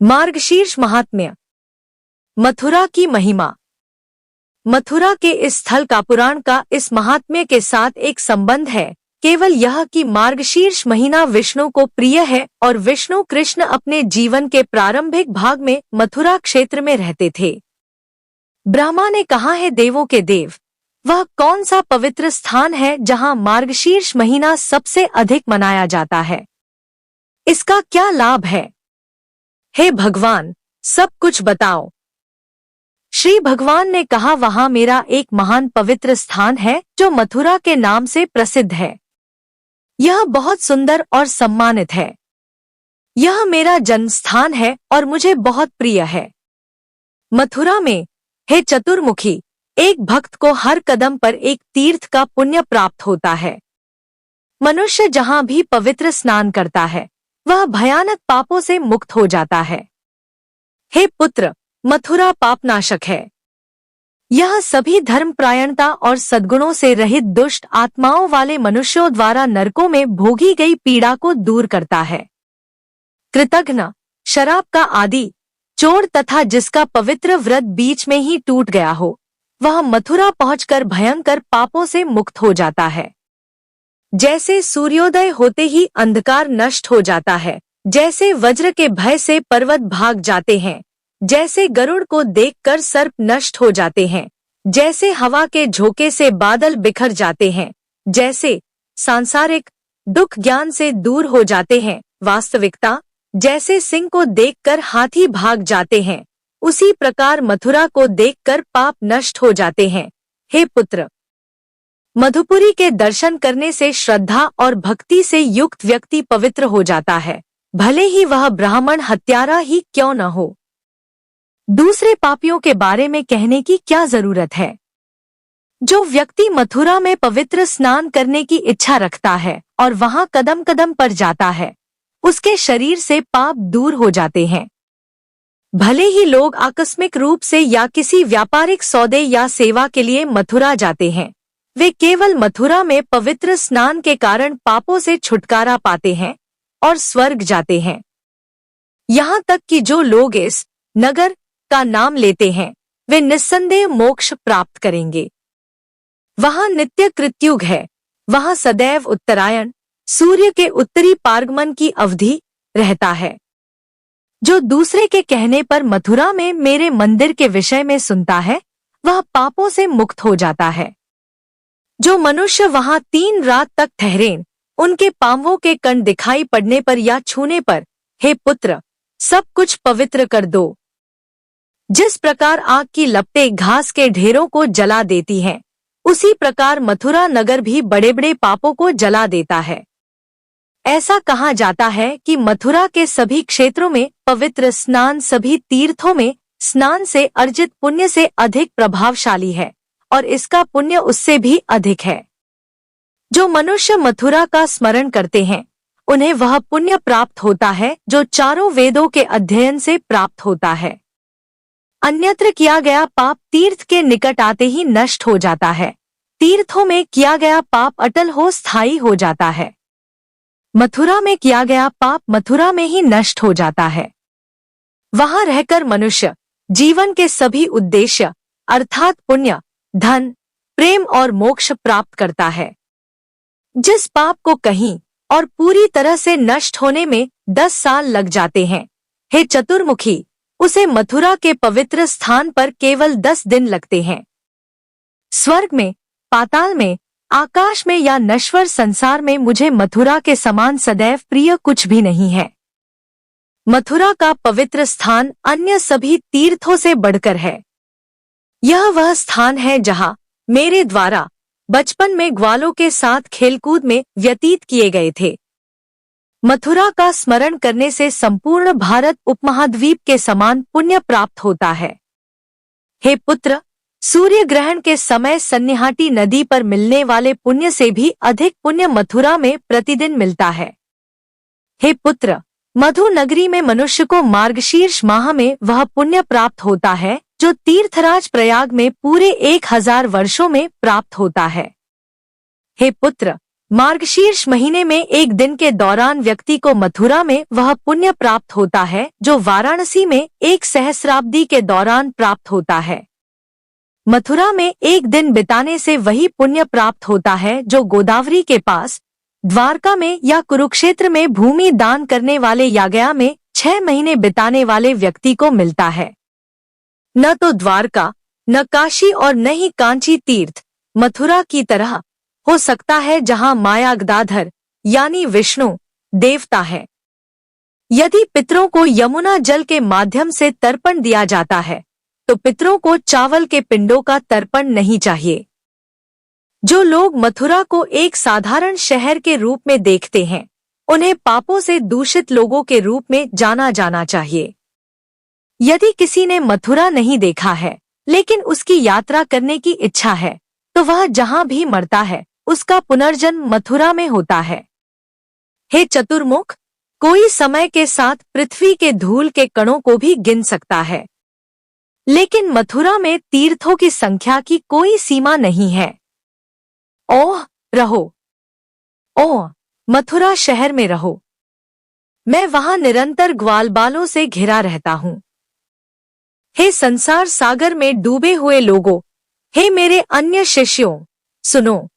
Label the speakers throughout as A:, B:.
A: मार्गशीर्ष महात्म्य। मथुरा की महिमा। मथुरा के इस स्थल का पुराण का इस महात्म्य के साथ एक संबंध है, केवल यह कि मार्गशीर्ष महीना विष्णु को प्रिय है और विष्णु कृष्ण अपने जीवन के प्रारंभिक भाग में मथुरा क्षेत्र में रहते थे। ब्रह्मा ने कहा है, देवों के देव, वह कौन सा पवित्र स्थान है जहां मार्गशीर्ष महीना सबसे अधिक मनाया जाता है? इसका क्या लाभ है? हे भगवान, सब कुछ बताओ। श्री भगवान ने कहा, वहां मेरा एक महान पवित्र स्थान है जो मथुरा के नाम से प्रसिद्ध है। यह बहुत सुंदर और सम्मानित है। यह मेरा जन्म स्थान है और मुझे बहुत प्रिय है। मथुरा में, हे चतुर्मुखी, एक भक्त को हर कदम पर एक तीर्थ का पुण्य प्राप्त होता है। मनुष्य जहां भी पवित्र स्नान करता है, वह भयानक पापों से मुक्त हो जाता है। हे पुत्र, मथुरा पापनाशक है। यह सभी धर्मपरायणता और सद्गुणों से रहित दुष्ट आत्माओं वाले मनुष्यों द्वारा नरकों में भोगी गई पीड़ा को दूर करता है। कृतघ्न, शराब का आदि, चोर तथा जिसका पवित्र व्रत बीच में ही टूट गया हो, वह मथुरा पहुंचकर भयंकर पापों से मुक्त हो जाता है। जैसे सूर्योदय होते ही अंधकार नष्ट हो जाता है, जैसे वज्र के भय से पर्वत भाग जाते हैं, जैसे गरुड़ को देखकर सर्प नष्ट हो जाते हैं, जैसे हवा के झोंके से बादल बिखर जाते हैं, जैसे सांसारिक दुख ज्ञान से दूर हो जाते हैं, वास्तविकता जैसे सिंह को देखकर हाथी भाग जाते हैं, उसी प्रकार मथुरा को देखकर पाप नष्ट हो जाते हैं। हे पुत्र, मधुपुरी के दर्शन करने से श्रद्धा और भक्ति से युक्त व्यक्ति पवित्र हो जाता है, भले ही वह ब्राह्मण हत्यारा ही क्यों न हो। दूसरे पापियों के बारे में कहने की क्या जरूरत है? जो व्यक्ति मथुरा में पवित्र स्नान करने की इच्छा रखता है और वहां कदम कदम पर जाता है, उसके शरीर से पाप दूर हो जाते हैं। भले ही लोग आकस्मिक रूप से या किसी व्यापारिक सौदे या सेवा के लिए मथुरा जाते हैं, वे केवल मथुरा में पवित्र स्नान के कारण पापों से छुटकारा पाते हैं और स्वर्ग जाते हैं। यहाँ तक कि जो लोग इस नगर का नाम लेते हैं, वे निस्संदेह मोक्ष प्राप्त करेंगे। वहाँ नित्य कृत्युग है, वहाँ सदैव उत्तरायण, सूर्य के उत्तरी पार्गमन की अवधि रहता है। जो दूसरे के कहने पर मथुरा में मेरे मंदिर के विषय में सुनता है, वह पापों से मुक्त हो जाता है। जो मनुष्य वहां 3 रात तक ठहरें, उनके पांवों के कण दिखाई पड़ने पर या छूने पर, हे पुत्र, सब कुछ पवित्र कर दो। जिस प्रकार आग की लपटें घास के ढेरों को जला देती हैं, उसी प्रकार मथुरा नगर भी बड़े बड़े पापों को जला देता है। ऐसा कहा जाता है कि मथुरा के सभी क्षेत्रों में पवित्र स्नान सभी तीर्थों में स्नान से अर्जित पुण्य से अधिक प्रभावशाली है और इसका पुण्य उससे भी अधिक है। जो मनुष्य मथुरा का स्मरण करते हैं, उन्हें वह पुण्य प्राप्त होता है जो चारों वेदों के अध्ययन से प्राप्त होता है। अन्यत्र किया गया पाप तीर्थ के निकट आते ही नष्ट हो जाता है। तीर्थों में किया गया पाप अटल हो स्थायी हो जाता है। मथुरा में किया गया पाप मथुरा में ही नष्ट हो जाता है। वहां रहकर मनुष्य जीवन के सभी उद्देश्य अर्थात पुण्य, धन, प्रेम और मोक्ष प्राप्त करता है। जिस पाप को कहीं और पूरी तरह से नष्ट होने में 10 साल लग जाते हैं, हे चतुर्मुखी, उसे मथुरा के पवित्र स्थान पर केवल 10 दिन लगते हैं। स्वर्ग में, पाताल में, आकाश में या नश्वर संसार में मुझे मथुरा के समान सदैव प्रिय कुछ भी नहीं है। मथुरा का पवित्र स्थान अन्य सभी तीर्थों से बढ़कर है। यह वह स्थान है जहां मेरे द्वारा बचपन में ग्वालों के साथ खेलकूद में व्यतीत किए गए थे। मथुरा का स्मरण करने से संपूर्ण भारत उपमहाद्वीप के समान पुण्य प्राप्त होता है। हे पुत्र, सूर्य ग्रहण के समय सन्निहाटी नदी पर मिलने वाले पुण्य से भी अधिक पुण्य मथुरा में प्रतिदिन मिलता है। हे पुत्र, मधु नगरी में मनुष्य को मार्गशीर्ष माह में वह पुण्य प्राप्त होता है जो तीर्थराज प्रयाग में पूरे 1000 वर्षों में प्राप्त होता है। हे पुत्र, मार्गशीर्ष महीने में एक दिन के दौरान व्यक्ति को मथुरा में वह पुण्य प्राप्त होता है जो वाराणसी में एक सहस्राब्दी के दौरान प्राप्त होता है। मथुरा में एक दिन बिताने से वही पुण्य प्राप्त होता है जो गोदावरी के पास, द्वारका में या कुरुक्षेत्र में भूमि दान करने वाले या गया में 6 महीने बिताने वाले व्यक्ति को मिलता है। न तो द्वारका, न काशी और न ही कांची तीर्थ मथुरा की तरह हो सकता है जहां माया गदाधर यानी विष्णु देवता है। यदि पितरों को यमुना जल के माध्यम से तर्पण दिया जाता है तो पितरों को चावल के पिंडों का तर्पण नहीं चाहिए। जो लोग मथुरा को एक साधारण शहर के रूप में देखते हैं उन्हें पापों से दूषित लोगों के रूप में जाना चाहिए। यदि किसी ने मथुरा नहीं देखा है लेकिन उसकी यात्रा करने की इच्छा है तो वह जहां भी मरता है उसका पुनर्जन्म मथुरा में होता है। हे चतुर्मुख, कोई समय के साथ पृथ्वी के धूल के कणों को भी गिन सकता है, लेकिन मथुरा में तीर्थों की संख्या की कोई सीमा नहीं है। ओह रहो, ओह मथुरा शहर में रहो। मैं वहां निरंतर ग्वालबालों से घिरा रहता हूँ। हे संसार सागर में डूबे हुए लोगों, हे मेरे अन्य शिष्यों, सुनो।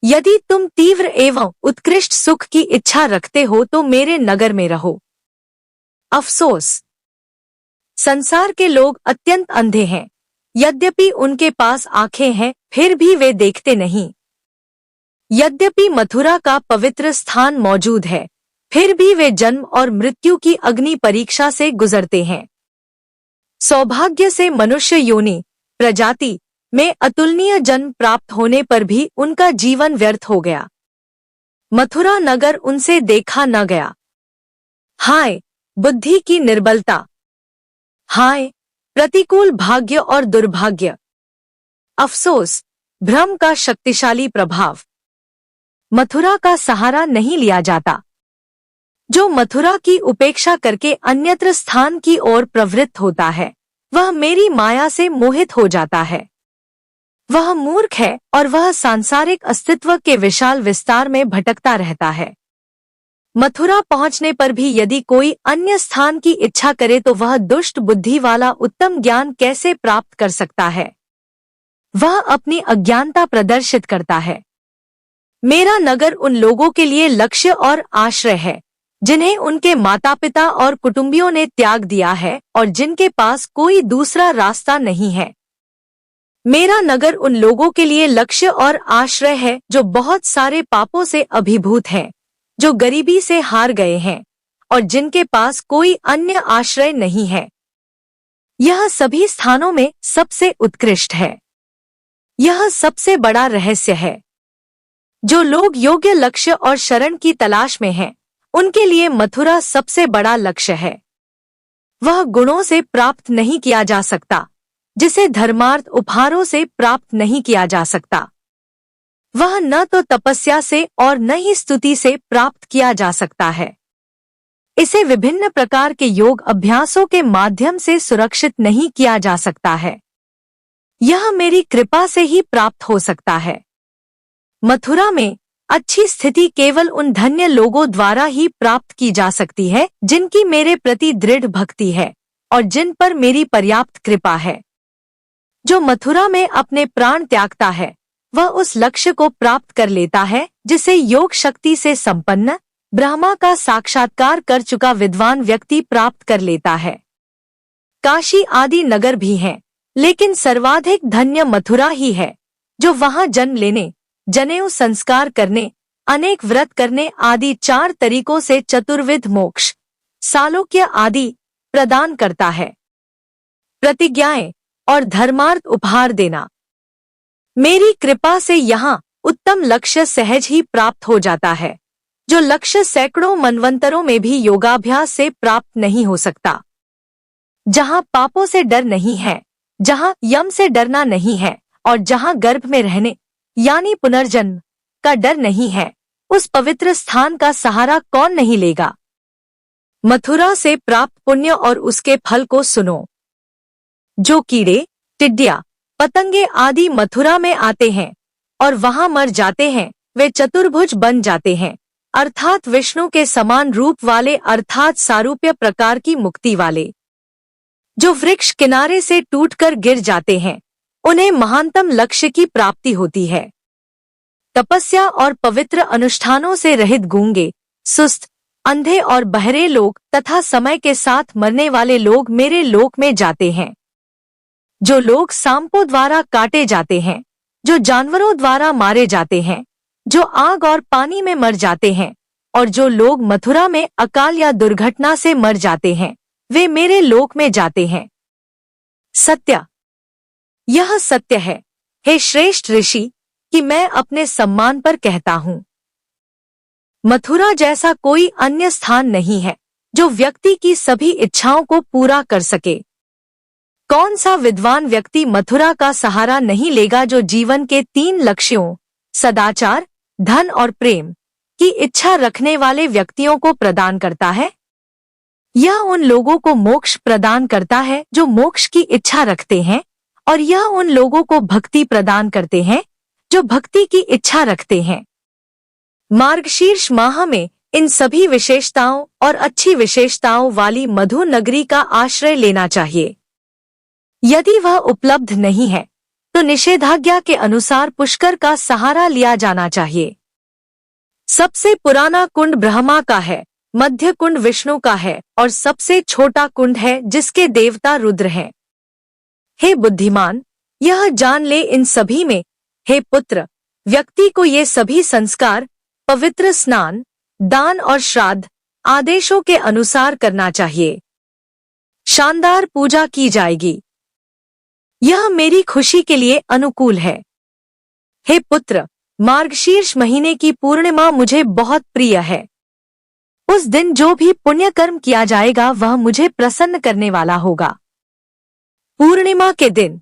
A: यदि तुम तीव्र एवं उत्कृष्ट सुख की इच्छा रखते हो तो मेरे नगर में रहो। अफसोस, संसार के लोग अत्यंत अंधे हैं। यद्यपि उनके पास आंखें हैं फिर भी वे देखते नहीं। यद्यपि मथुरा का पवित्र स्थान मौजूद है फिर भी वे जन्म और मृत्यु की अग्नि परीक्षा से गुजरते हैं। सौभाग्य से मनुष्य योनि प्रजाति में अतुलनीय जन्म प्राप्त होने पर भी उनका जीवन व्यर्थ हो गया। मथुरा नगर उनसे देखा न गया। हाय बुद्धि की निर्बलता, हाय प्रतिकूल भाग्य और दुर्भाग्य। अफसोस, भ्रम का शक्तिशाली प्रभाव। मथुरा का सहारा नहीं लिया जाता। जो मथुरा की उपेक्षा करके अन्यत्र स्थान की ओर प्रवृत्त होता है वह मेरी माया से मोहित हो जाता है। वह मूर्ख है और वह सांसारिक अस्तित्व के विशाल विस्तार में भटकता रहता है। मथुरा पहुंचने पर भी यदि कोई अन्य स्थान की इच्छा करे तो वह दुष्ट बुद्धि वाला उत्तम ज्ञान कैसे प्राप्त कर सकता है? वह अपनी अज्ञानता प्रदर्शित करता है। मेरा नगर उन लोगों के लिए लक्ष्य और आश्रय है जिन्हें उनके माता पिता और कुटुंबियों ने त्याग दिया है और जिनके पास कोई दूसरा रास्ता नहीं है। मेरा नगर उन लोगों के लिए लक्ष्य और आश्रय है जो बहुत सारे पापों से अभिभूत हैं, जो गरीबी से हार गए हैं और जिनके पास कोई अन्य आश्रय नहीं है। यह सभी स्थानों में सबसे उत्कृष्ट है। यह सबसे बड़ा रहस्य है। जो लोग योग्य लक्ष्य और शरण की तलाश में हैं, उनके लिए मथुरा सबसे बड़ा लक्ष्य है। वह गुणों से प्राप्त नहीं किया जा सकता जिसे धर्मार्थ उपहारों से प्राप्त नहीं किया जा सकता। वह न तो तपस्या से और न ही स्तुति से प्राप्त किया जा सकता है। इसे विभिन्न प्रकार के योग अभ्यासों के माध्यम से सुरक्षित नहीं किया जा सकता है। यह मेरी कृपा से ही प्राप्त हो सकता है। मथुरा में अच्छी स्थिति केवल उन धन्य लोगों द्वारा ही प्राप्त की जा सकती है जिनकी मेरे प्रति दृढ़ भक्ति है और जिन पर मेरी पर्याप्त कृपा है। जो मथुरा में अपने प्राण त्यागता है वह उस लक्ष्य को प्राप्त कर लेता है जिसे योग शक्ति से संपन्न ब्रह्मा का साक्षात्कार कर चुका विद्वान व्यक्ति प्राप्त कर लेता है। काशी आदि नगर भी हैं, लेकिन सर्वाधिक धन्य मथुरा ही है जो वहां जन्म लेने, जनेऊ संस्कार करने, अनेक व्रत करने आदि 4 तरीकों से चतुर्विध मोक्ष, सालोक्य आदि प्रदान करता है। प्रतिज्ञाएं और धर्मार्थ उपहार देना। मेरी कृपा से यहाँ उत्तम लक्ष्य सहज ही प्राप्त हो जाता है, जो लक्ष्य सैकड़ों मनवंतरों में भी योगाभ्यास से प्राप्त नहीं हो सकता। जहाँ पापों से डर नहीं है, जहाँ यम से डरना नहीं है और जहाँ गर्भ में रहने यानी पुनर्जन्म का डर नहीं है, उस पवित्र स्थान का सहारा कौन नहीं लेगा। मथुरा से प्राप्त पुण्य और उसके फल को सुनो। जो कीड़े, टिड्डियां, पतंगे आदि मथुरा में आते हैं और वहां मर जाते हैं, वे चतुर्भुज बन जाते हैं, अर्थात विष्णु के समान रूप वाले, अर्थात सारूप्य प्रकार की मुक्ति वाले। जो वृक्ष किनारे से टूटकर गिर जाते हैं, उन्हें महानतम लक्ष्य की प्राप्ति होती है। तपस्या और पवित्र अनुष्ठानों से रहित गूंगे, सुस्त, अंधे और बहरे लोग तथा समय के साथ मरने वाले लोग मेरे लोक में जाते हैं। जो लोग सांपों द्वारा काटे जाते हैं, जो जानवरों द्वारा मारे जाते हैं, जो आग और पानी में मर जाते हैं, और जो लोग मथुरा में अकाल या दुर्घटना से मर जाते हैं, वे मेरे लोक में जाते हैं। सत्य, यह सत्य है, हे श्रेष्ठ ऋषि, कि मैं अपने सम्मान पर कहता हूँ। मथुरा जैसा कोई अन्य स्थान नहीं है जो व्यक्ति की सभी इच्छाओं को पूरा कर सके। कौन सा विद्वान व्यक्ति मथुरा का सहारा नहीं लेगा जो जीवन के 3 लक्ष्यों, सदाचार, धन और प्रेम की इच्छा रखने वाले व्यक्तियों को प्रदान करता है? यह उन लोगों को मोक्ष प्रदान करता है जो मोक्ष की इच्छा रखते हैं, और यह उन लोगों को भक्ति प्रदान करते हैं जो भक्ति की इच्छा रखते हैं। मार्गशीर्ष माह में इन सभी विशेषताओं और अच्छी विशेषताओं वाली मधु नगरी का आश्रय लेना चाहिए। यदि वह उपलब्ध नहीं है तो निषेधाज्ञा के अनुसार पुष्कर का सहारा लिया जाना चाहिए। सबसे पुराना कुंड ब्रह्मा का है, मध्य कुंड विष्णु का है और सबसे छोटा कुंड है जिसके देवता रुद्र हैं। हे बुद्धिमान, यह जान ले इन सभी में, हे पुत्र, व्यक्ति को ये सभी संस्कार, पवित्र स्नान, दान और श्राद्ध आदेशों के अनुसार करना चाहिए। शानदार पूजा की जाएगी। यह मेरी खुशी के लिए अनुकूल है। हे पुत्र, मार्गशीर्ष महीने की पूर्णिमा मुझे बहुत प्रिय है। उस दिन जो भी पुण्य कर्म किया जाएगा वह मुझे प्रसन्न करने वाला होगा। पूर्णिमा के दिन,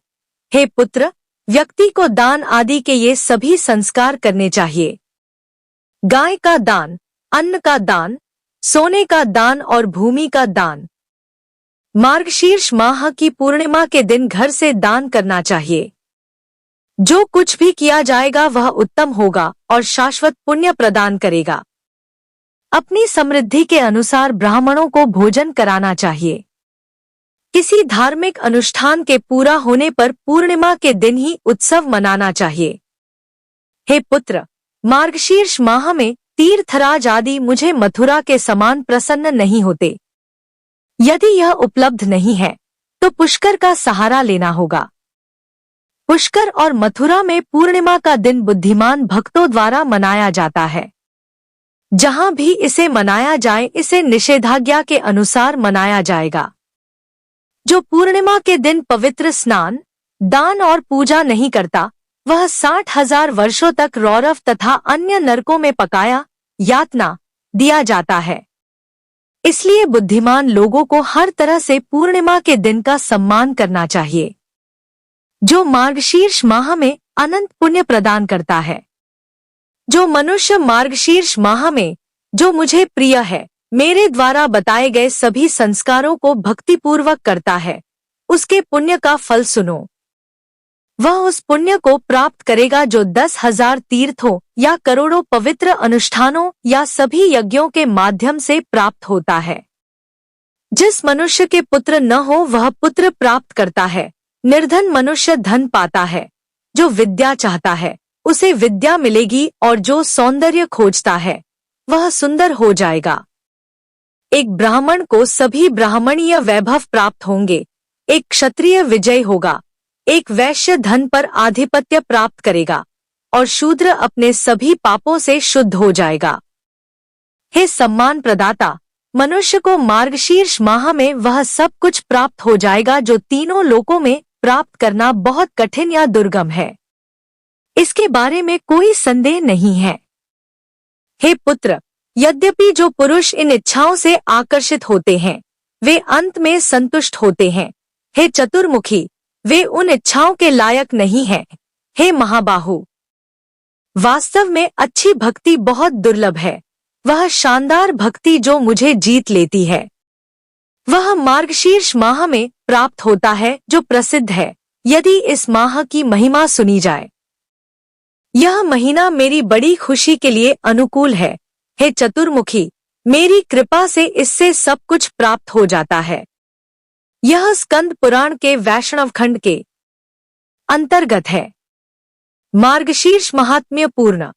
A: हे पुत्र, व्यक्ति को दान आदि के ये सभी संस्कार करने चाहिए। गाय का दान, अन्न का दान, सोने का दान और भूमि का दान। मार्गशीर्ष माह की पूर्णिमा के दिन घर से दान करना चाहिए। जो कुछ भी किया जाएगा वह उत्तम होगा और शाश्वत पुण्य प्रदान करेगा। अपनी समृद्धि के अनुसार ब्राह्मणों को भोजन कराना चाहिए। किसी धार्मिक अनुष्ठान के पूरा होने पर पूर्णिमा के दिन ही उत्सव मनाना चाहिए। हे पुत्र, मार्गशीर्ष माह में तीर्थराज आदि मुझे मथुरा के समान प्रसन्न नहीं होते। यदि यह उपलब्ध नहीं है तो पुष्कर का सहारा लेना होगा। पुष्कर और मथुरा में पूर्णिमा का दिन बुद्धिमान भक्तों द्वारा मनाया जाता है। जहां भी इसे मनाया जाए इसे निषेधाज्ञा के अनुसार मनाया जाएगा। जो पूर्णिमा के दिन पवित्र स्नान, दान और पूजा नहीं करता वह 60,000 वर्षों तक रौरव तथा अन्य नरकों में पकाया, यातना दिया जाता है। इसलिए बुद्धिमान लोगों को हर तरह से पूर्णिमा के दिन का सम्मान करना चाहिए, जो मार्गशीर्ष माह में अनंत पुण्य प्रदान करता है। जो मनुष्य मार्गशीर्ष माह में, जो मुझे प्रिय है, मेरे द्वारा बताए गए सभी संस्कारों को भक्तिपूर्वक करता है, उसके पुण्य का फल सुनो। वह उस पुण्य को प्राप्त करेगा जो 10,000 तीर्थों या करोड़ों पवित्र अनुष्ठानों या सभी यज्ञों के माध्यम से प्राप्त होता है। जिस मनुष्य के पुत्र न हो वह पुत्र प्राप्त करता है। निर्धन मनुष्य धन पाता है। जो विद्या चाहता है उसे विद्या मिलेगी और जो सौंदर्य खोजता है वह सुंदर हो जाएगा। एक ब्राह्मण को सभी ब्राह्मणीय वैभव प्राप्त होंगे। एक क्षत्रिय विजय होगा। एक वैश्य धन पर आधिपत्य प्राप्त करेगा और शूद्र अपने सभी पापों से शुद्ध हो जाएगा। हे सम्मान प्रदाता, मनुष्य को मार्गशीर्ष माह में वह सब कुछ प्राप्त हो जाएगा जो तीनों लोकों में प्राप्त करना बहुत कठिन या दुर्गम है। इसके बारे में कोई संदेह नहीं है। हे पुत्र, यद्यपि जो पुरुष इन इच्छाओं से आकर्षित होते हैं वे अंत में संतुष्ट होते हैं। हे चतुर्मुखी, वे उन इच्छाओं के लायक नहीं हैं। हे महाबाहु, वास्तव में अच्छी भक्ति बहुत दुर्लभ है। वह शानदार भक्ति जो मुझे जीत लेती है वह मार्गशीर्ष माह में प्राप्त होता है जो प्रसिद्ध है। यदि इस माह की महिमा सुनी जाए, यह महीना मेरी बड़ी खुशी के लिए अनुकूल है। हे चतुर्मुखी, मेरी कृपा से इससे सब कुछ प्राप्त हो जाता है। यह स्कंद पुराण के वैष्णव खंड के अंतर्गत है। मार्गशीर्ष महात्म्य पूर्ण।